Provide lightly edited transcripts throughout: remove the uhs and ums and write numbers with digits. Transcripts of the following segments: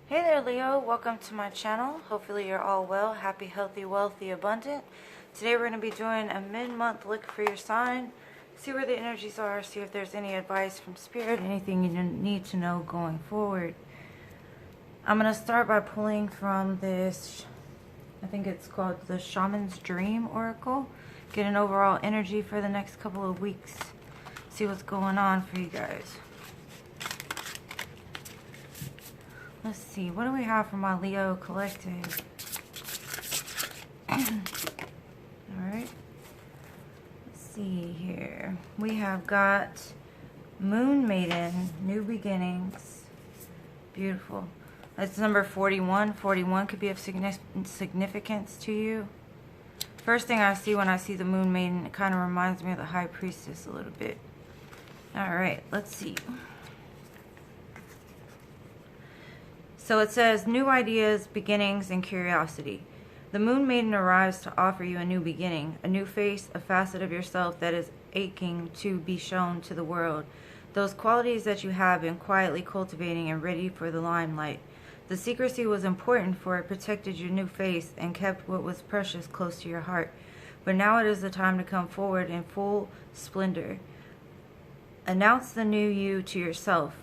Hey there, Leo. Welcome to my channel. Hopefully you're all well, happy, healthy, wealthy, abundant. Today we're going to be doing a mid-month look for your sign. See where the energies are, see if there's any advice from Spirit, anything you need to know going forward. I'm going to start by pulling from this, I think it's called the Shaman's Dream Oracle. Get an overall energy for the next couple of weeks. See what's going on for you guys. Let's see, what do we have for my Leo collective? Alright. Let's see here. We have got Moon Maiden, New Beginnings. Beautiful. That's number 41. 41 could be of significance to you. First thing I see when I see the Moon Maiden, it kind of reminds me of the High Priestess a little bit. Alright, let's see. So it says, new ideas, beginnings, and curiosity. The Moon Maiden arrives to offer you a new beginning, a new face, a facet of yourself that is aching to be shown to the world. Those qualities that you have been quietly cultivating and ready for the limelight. The secrecy was important, for it protected your new face and kept what was precious close to your heart. But now it is the time to come forward in full splendor. Announce the new you to yourself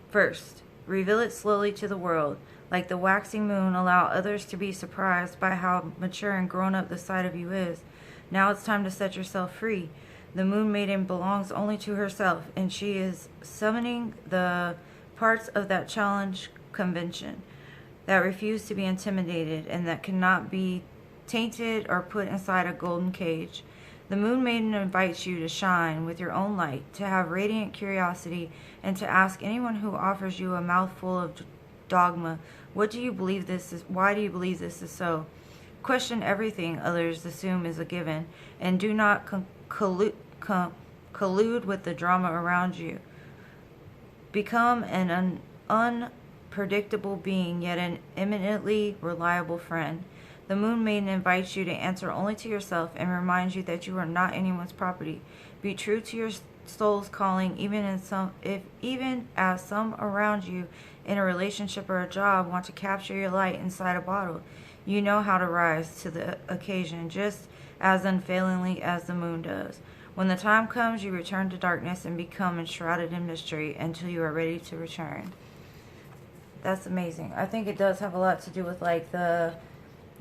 first. Reveal it slowly to the world. Like the waxing moon, allow others to be surprised by how mature and grown up the side of you is. Now it's time to set yourself free. The Moon Maiden belongs only to herself, and she is summoning the parts of that challenge convention that refuse to be intimidated and that cannot be tainted or put inside a golden cage. The Moon Maiden invites you to shine with your own light, to have radiant curiosity, and to ask anyone who offers you a mouthful of dogma, what do you believe this is? Why do you believe this is so? Question everything others assume is a given, and do not collude with the drama around you. Become an unpredictable being, yet an eminently reliable friend. The Moon Maiden invites you to answer only to yourself and reminds you that you are not anyone's property. Be true to your soul's calling, even as some around you in a relationship or a job want to capture your light inside a bottle. You know how to rise to the occasion just as unfailingly as the moon does. When the time comes, you return to darkness and become enshrouded in mystery until you are ready to return. That's amazing. I think it does have a lot to do with like the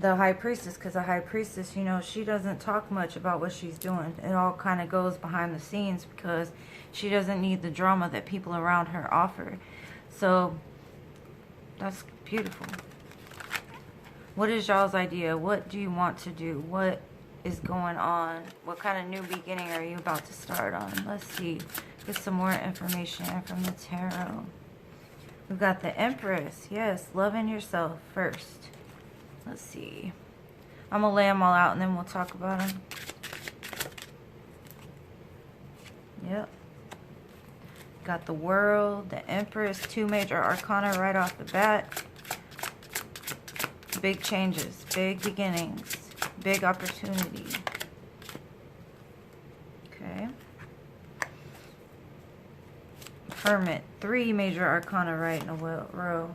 High Priestess, because the High Priestess, you know, she doesn't talk much about what she's doing. It all kind of goes behind the scenes because she doesn't need the drama that people around her offer. So that's beautiful. What is y'all's idea? What do you want to do? What is going on? What kind of new beginning are you about to start on? Let's see. Get some more information from the tarot. We've got the Empress. Yes, loving yourself first. Let's see. I'm going to lay them all out and then we'll talk about them. Yep. Got the World, the Empress, two major arcana right off the bat. Big changes, big beginnings, big opportunity. Okay. Hermit, three major arcana right in a row.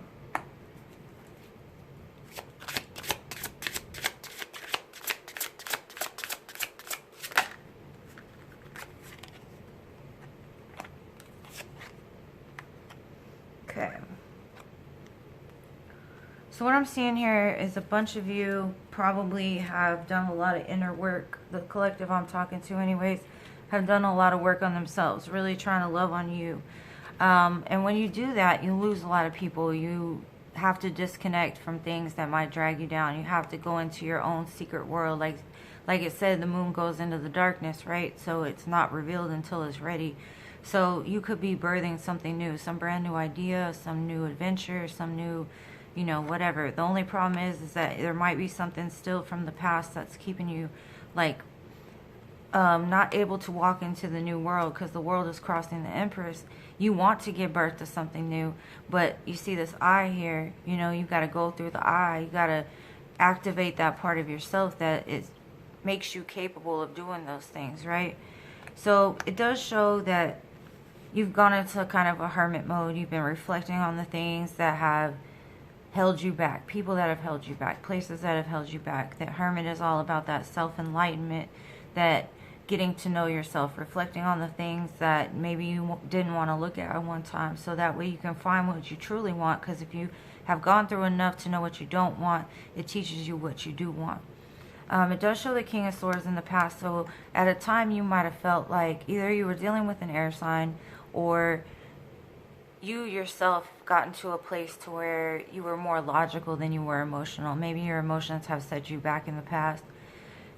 Okay. So what I'm seeing here is a bunch of you probably have done a lot of inner work. The collective I'm talking to anyways have done a lot of work on themselves, really trying to love on you. And when you do that, you lose a lot of people. You have to disconnect from things that might drag you down. You have to go into your own secret world. Like it said, the moon goes into the darkness, right? So it's not revealed until it's ready. So you could be birthing something new, some brand new idea, some new adventure, some new, you know, whatever. The only problem is that there might be something still from the past that's keeping you, like, not able to walk into the new world because the world is crossing the Empress. You want to give birth to something new, but you see this eye here, you know, you've got to go through the eye. You got to activate that part of yourself that makes you capable of doing those things, right? So it does show that you've gone into kind of a hermit mode. You've been reflecting on the things that have held you back, people that have held you back, places that have held you back. That hermit is all about that self-enlightenment, that getting to know yourself, reflecting on the things that maybe you didn't want to look at one time, so that way you can find what you truly want. Because if you have gone through enough to know what you don't want, it teaches you what you do want. It does show the King of Swords in the past, so at a time you might have felt like either you were dealing with an air sign, or you yourself got into a place to where you were more logical than you were emotional. Maybe your emotions have set you back in the past.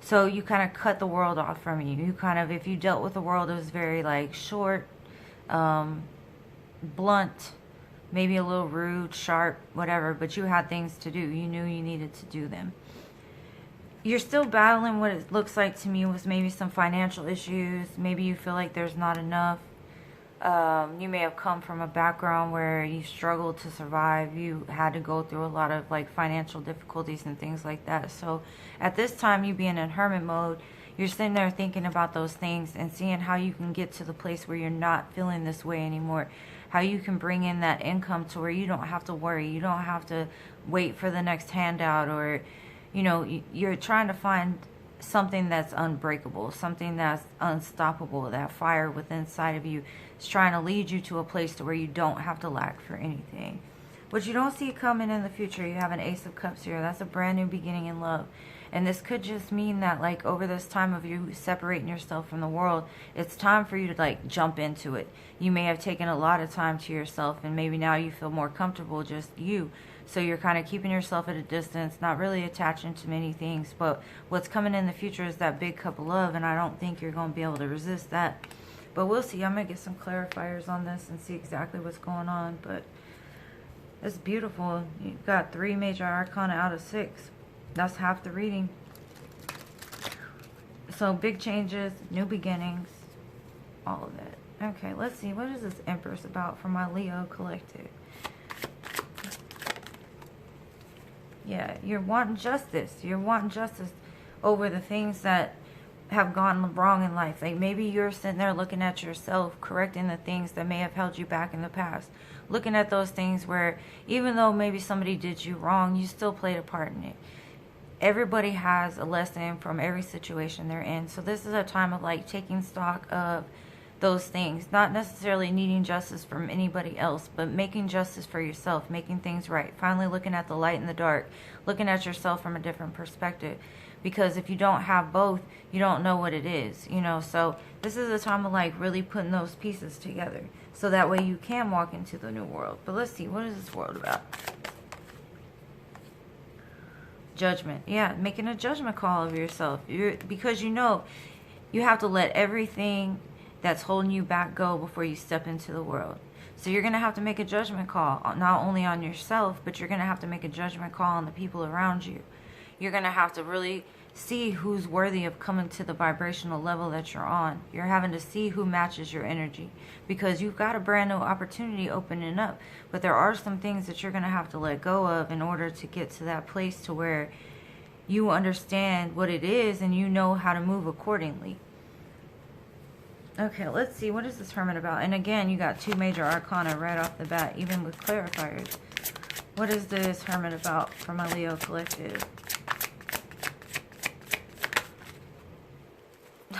So you kind of cut the world off from you. You kind of, if you dealt with the world, it was very like short, blunt, maybe a little rude, sharp, whatever, but you had things to do. You knew you needed to do them. You're still battling what it looks like to me was maybe some financial issues. Maybe you feel like there's not enough. You may have come from a background where you struggled to survive. You had to go through a lot of like financial difficulties and things like that. So at this time, you being in hermit mode, you're sitting there thinking about those things and seeing how you can get to the place where you're not feeling this way anymore. How you can bring in that income to where you don't have to worry. You don't have to wait for the next handout, or, you know, you're trying to find something that's unbreakable, something that's unstoppable. That fire within inside of you is trying to lead you to a place to where you don't have to lack for anything. But you don't see coming in the future. You have an Ace of Cups here. That's a brand new beginning in love. And this could just mean that, like, over this time of you separating yourself from the world, it's time for you to, like, jump into it. You may have taken a lot of time to yourself, and maybe now you feel more comfortable just you. So you're kind of keeping yourself at a distance, not really attaching to many things. But what's coming in the future is that big cup of love, and I don't think you're going to be able to resist that. But we'll see. I'm going to get some clarifiers on this and see exactly what's going on. But it's beautiful. You've got 3 major arcana out of 6. That's half the reading. So big changes, new beginnings, all of it. Okay, let's see. What is this Empress about for my Leo collective? Yeah, you're wanting justice. You're wanting justice over the things that have gone wrong in life. Like maybe you're sitting there looking at yourself, correcting the things that may have held you back in the past. Looking at those things where even though maybe somebody did you wrong, you still played a part in it. Everybody has a lesson from every situation they're in. So this is a time of like taking stock of those things, not necessarily needing justice from anybody else, but making justice for yourself, making things right, finally looking at the light and the dark, looking at yourself from a different perspective. Because if you don't have both, you don't know what it is, you know. So this is a time of like really putting those pieces together, so that way you can walk into the new world. But let's see, what is this world about? Judgment. Yeah, making a judgment call of yourself. Because you know you have to let everything that's holding you back go before you step into the world. So you're going to have to make a judgment call, not only on yourself, but you're going to have to make a judgment call on the people around you. You're going to have to really see who's worthy of coming to the vibrational level that you're on. You're having to see who matches your energy, because you've got a brand new opportunity opening up. But there are some things that you're going to have to let go of in order to get to that place to where you understand what it is and you know how to move accordingly. Okay, let's see. What is this Hermit about? And again, you got 2 major arcana right off the bat, even with clarifiers. What is this Hermit about for my Leo collective?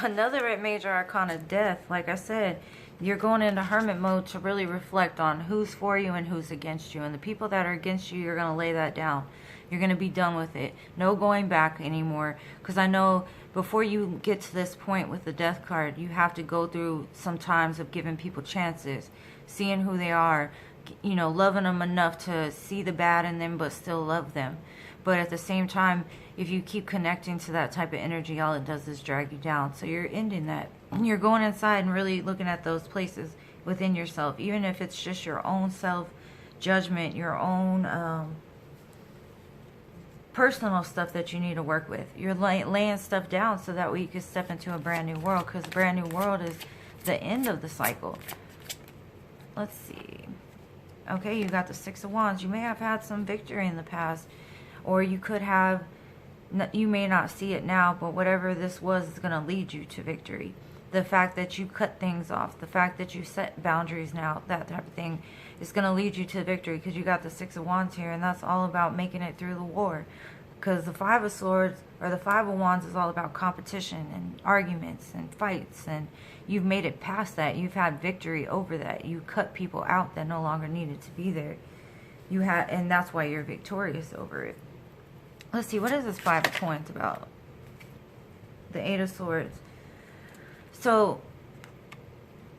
Another major arcana, Death. Like I said, you're going into hermit mode to really reflect on who's for you and who's against you. And the people that are against you, you're going to lay that down. You're going to be done with it. No going back anymore. Because I know before you get to this point with the Death card, you have to go through some times of giving people chances, seeing who they are, you know, loving them enough to see the bad in them but still love them. But at the same time, if you keep connecting to that type of energy, all it does is drag you down. So you're ending that. You're going inside and really looking at those places within yourself, even if it's just your own self-judgment, your own personal stuff that you need to work with. You're laying stuff down so that way you can step into a brand new world, because the brand new world is the end of the cycle. Let's see. Okay, you got the 6 of Wands. You may have had some victory in the past, or you could have, you may not see it now, but whatever this was is going to lead you to victory. The fact that you cut things off, the fact that you set boundaries now, that type of thing is going to lead you to victory, because you got the Six of Wands here, and that's all about making it through the war. Because the Five of Swords, or the Five of Wands, is all about competition and arguments and fights, and you've made it past that. You've had victory over that. You cut people out that no longer needed to be there. You had, and that's why you're victorious over it. Let's see, what is this Five of Coins about? The Eight of Swords. So,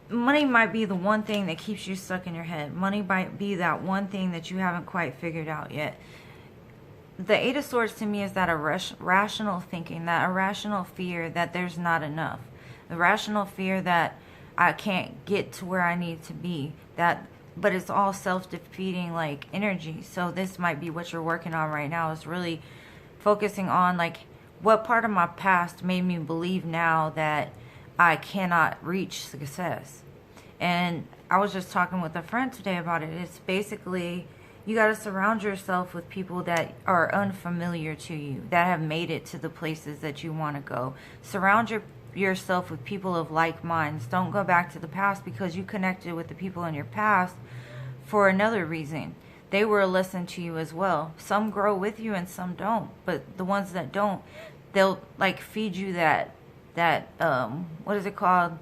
money might be the one thing that keeps you stuck in your head. Money might be that one thing that you haven't quite figured out yet. The Eight of Swords to me is that rational thinking, that irrational fear that there's not enough. The rational fear that I can't get to where I need to be. But it's all self-defeating like energy. So this might be what you're working on right now, is really focusing on like what part of my past made me believe now that I cannot reach success. And I was just talking with a friend today about it. It's basically, you got to surround yourself with people that are unfamiliar to you, that have made it to the places that you want to go. Surround yourself with people of like minds. Don't go back to the past, because you connected with the people in your past for another reason. They were a lesson to you as well. Some grow with you and some don't. But the ones that don't, they'll like feed you that what is it called?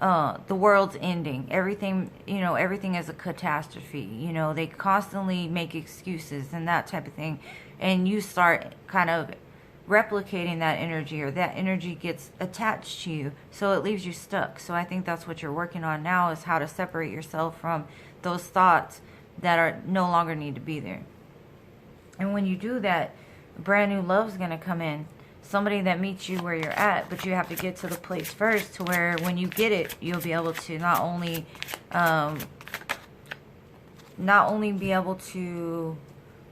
The world's ending. Everything, everything is a catastrophe. They constantly make excuses and that type of thing. And you start kind of replicating that energy, or that energy gets attached to you. So it leaves you stuck. So I think that's what you're working on now, is how to separate yourself from those thoughts that are no longer need to be there. And when you do that, brand new love's going to come in. Somebody that meets you where you're at, but you have to get to the place first to where when you get it, you'll be able to not only be able to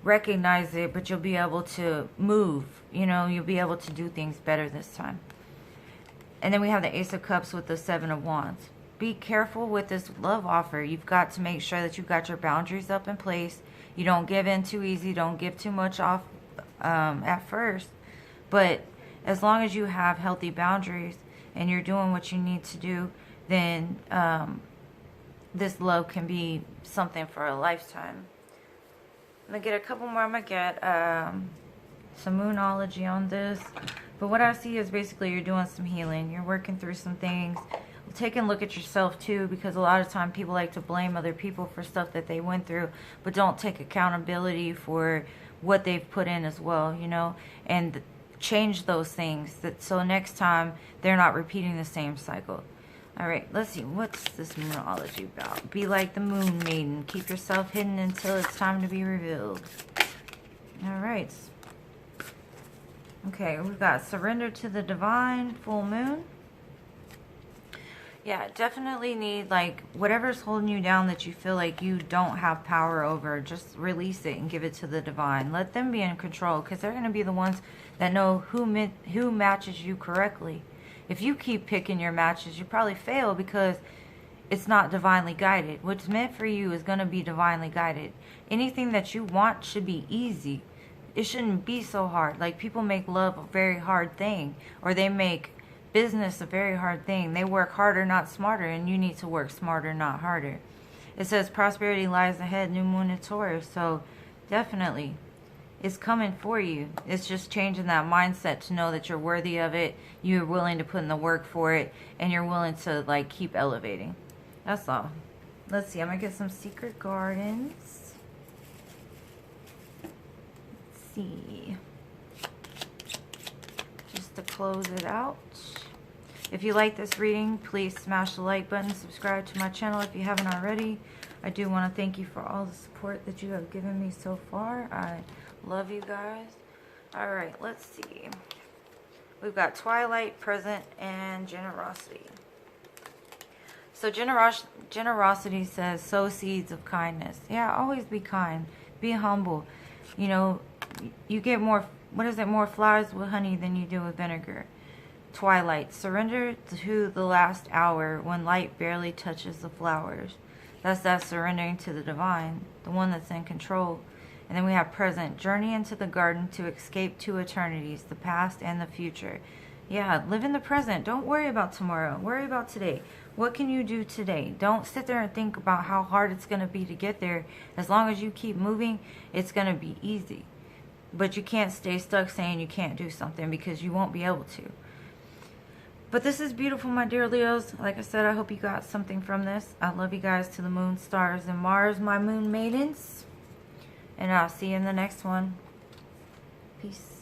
recognize it, but you'll be able to move. You'll be able to do things better this time. And then we have the Ace of Cups with the Seven of Wands. Be careful with this love offer. You've got to make sure that you've got your boundaries up in place. You don't give in too easy. Don't give too much off at first. But as long as you have healthy boundaries and you're doing what you need to do, then this love can be something for a lifetime. I'm going to get a couple more. I'm going to get some moonology on this. But what I see is basically you're doing some healing. You're working through some things. Take a look at yourself too, because a lot of time people like to blame other people for stuff that they went through, but don't take accountability for what they've put in as well, and change those things, so next time they're not repeating the same cycle. All right, let's see, what's this moonology about? Be like the moon maiden. Keep yourself hidden until it's time to be revealed. All right. Okay, we've got surrender to the divine, full moon. Yeah, definitely need, like, whatever's holding you down that you feel like you don't have power over, just release it and give it to the divine. Let them be in control, because they're going to be the ones that know who matches you correctly. If you keep picking your matches, you probably fail because it's not divinely guided. What's meant for you is going to be divinely guided. Anything that you want should be easy. It shouldn't be so hard. Like, people make love a very hard thing, or they make business a very hard thing. They work harder, not smarter, and you need to work smarter, not harder. It says prosperity lies ahead, new moon in Taurus. So definitely it's coming for you. It's just changing that mindset to know that you're worthy of it, you're willing to put in the work for it, and you're willing to like keep elevating. That's all. Let's see, I'm gonna get some secret gardens. Let's see, just to close it out. If you like this reading, please smash the like button, subscribe to my channel if you haven't already. I do want to thank you for all the support that you have given me so far. I love you guys. Alright, let's see. We've got Twilight, Present, and Generosity. So generosity says, sow seeds of kindness. Yeah, always be kind. Be humble. You get more, more flowers with honey than you do with vinegar. Twilight, surrender to the last hour when light barely touches the flowers. That's that surrendering to the divine, the one that's in control. And then we have Present, journey into the garden to escape two eternities, the past and the future. Yeah, live in the present. Don't worry about tomorrow. Worry about today. What can you do today? Don't sit there and think about how hard it's going to be to get there. As long as you keep moving, it's going to be easy. But you can't stay stuck saying you can't do something, because you won't be able to. But this is beautiful, my dear Leos. Like I said, I hope you got something from this. I love you guys to the moon, stars, and Mars, my moon maidens. And I'll see you in the next one. Peace.